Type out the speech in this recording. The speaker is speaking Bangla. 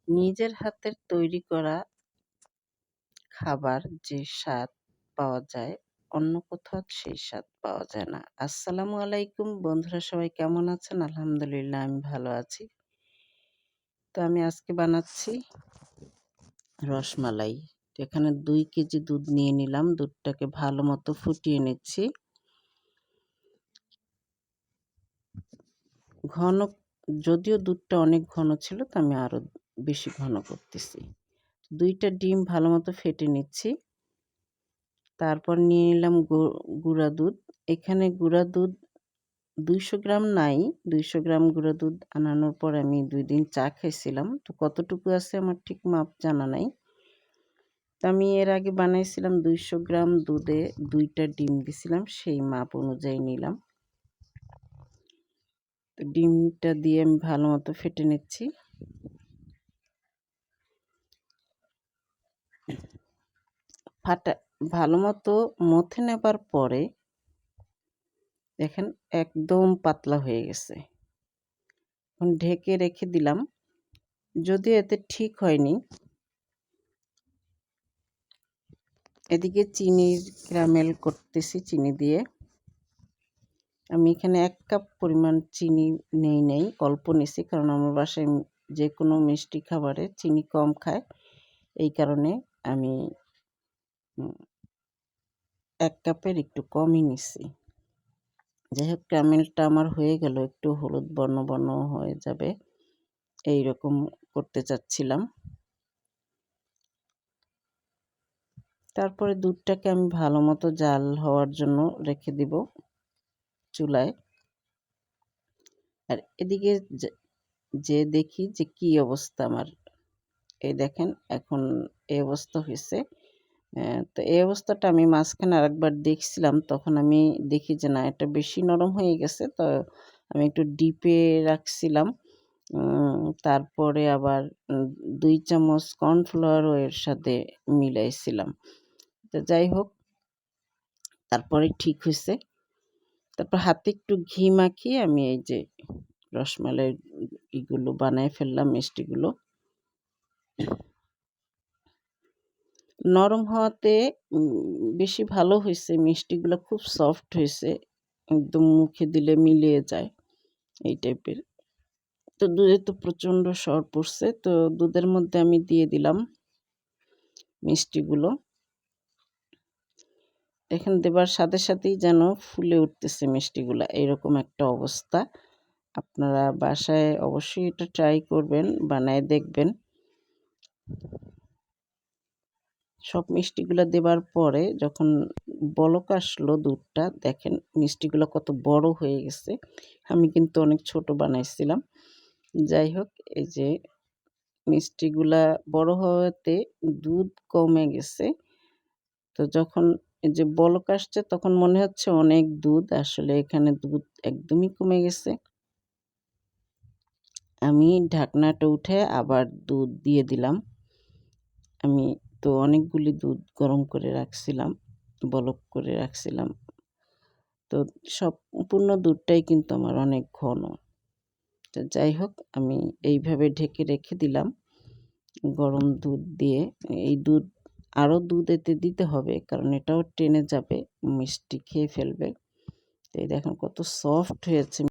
নিজের হাতের তৈরি করা খাবার যে স্বাদ পাওয়া যায়, অন্য কোথাও সেই স্বাদ পাওয়া যায় না। আসসালামু আলাইকুম বন্ধুরা, সবাই কেমন আছেন? আলহামদুলিল্লাহ আমি ভালো আছি। তো আমি আজকে বানাচ্ছি রসমালাই। তো এখানে 2 কেজি দুধ নিয়ে নিলাম। দুধটাকে ভালো মতো ফুটিয়ে নিচ্ছি। ঘন, যদিও দুধটা অনেক ঘন ছিল তো আমি আরো বেশি ঘন করতেছি। 2টা ডিম ভালো মতো ফেটে নিচ্ছি। তারপর নিয়ে নিলাম গুঁড়া দুধ। এখানে গুঁড়া দুধ 200 গ্রাম নাই। 200 গ্রাম গুঁড়া দুধ আনানোর পর আমি 2 দিন চা খাইছিলাম। তো কতটুকু আছে আমার ঠিক মাপ জানা নাই। তো আমি এর আগে বানাইছিলাম 200 গ্রাম দুধে 2টা ডিম দিছিলাম, সেই মাপ অনুযায়ী নিলাম। তো ডিমটা দিয়ে আমি ভালো মতো ফেটে নিচ্ছি। ভালো মতো মথে নেবার পরে দেখেন একদম পাতলা হয়ে গেছে। এখন ঢেকে রেখে দিলাম। যদিও এতে ঠিক হয়নি। এদিকে চিনির ক্যারামেল করতেছি চিনি দিয়ে। আমি এখানে 1 কাপ পরিমাণ চিনি নেই, অল্প নিছি, কারণ আমার বাসায় যে কোনো মিষ্টি খাবারে চিনি কম খায়। এই কারণে আমি 1 কাপের একটু কমই নিছি। যাই হোক, ক্যারামেলটা আমার হয়ে গেল, একটু হলুদ বর্ণ হয়ে যাবে এইরকম করতে চাচ্ছিলাম। তারপরে দুধটাকে আমি ভালো মতো জাল হওয়ার জন্য রেখে দিব চুলায়। আর এদিকে যে দেখি যে কি অবস্থা আমার। এই দেখেন এখন এই অবস্থা হয়েছে। তো এই অবস্থাটা আমি মাঝখানে আরেকবার দেখছিলাম, তখন আমি দেখি যে না, এটা বেশি নরম হয়ে গেছে। তো আমি একটু ডিপে রাখছিলাম। তারপরে আবার 2 চামচ কর্নফ্লাওয়ারও এর সাথে মিলাইছিলাম। তো যাই হোক, তারপরে ঠিক হয়েছে। তারপর হাতে একটু ঘি মাখিয়ে আমি এই যে রসমালাই এগুলো বানায় ফেললাম, মিষ্টিগুলো। নরম হওয়াতে বেশি ভালো হয়েছে, মিষ্টিগুলো খুব সফট হয়েছে, একদম মুখে দিলে মিলিয়ে যায় এই টাইপের। তো দুধে তো প্রচণ্ড সর পড়ছে, তো দুধের মধ্যে আমি দিয়ে দিলাম মিষ্টিগুলো। এখন দেবার সাথে সাথেই যেন ফুলে উঠতেছে মিষ্টিগুলা, এরকম একটা অবস্থা। আপনারা বাসায় অবশ্যই এটা ট্রাই করবেন, বানায় দেখবেন। সব মিষ্টিগুলো দেবার পরে যখন বলক আসলো দুধটা, দেখেন মিষ্টিগুলো কত বড় হয়ে গেছে। আমি কিন্তু অনেক ছোট বানাইছিলাম। যাই হোক, এই যে মিষ্টিগুলা বড় হওয়াতে দুধ কমে গেছে। তো যখন এই যে বলক আসছে তখন মনে হচ্ছে অনেক দুধ, আসলে এখানে দুধ একদমই কমে গেছে। আমি ঢাকনাটা উঠে আবার দুধ দিয়ে দিলাম। আমি তো অনেকগুলি দুধ গরম করে রাখছিলাম, বলক করে রাখছিলাম। তো সম্পূর্ণ দুধটাই কিন্তু আমার অনেক ঘন। তো যাই হোক, আমি এইভাবে ঢেকে রেখে দিলাম গরম দুধ দিয়ে। এই দুধ, আরও দুধ এতে দিতে হবে, কারণ এটাও টেনে যাবে, মিষ্টি খেয়ে ফেলবে। তো এই দেখেন কত সফট হয়েছে।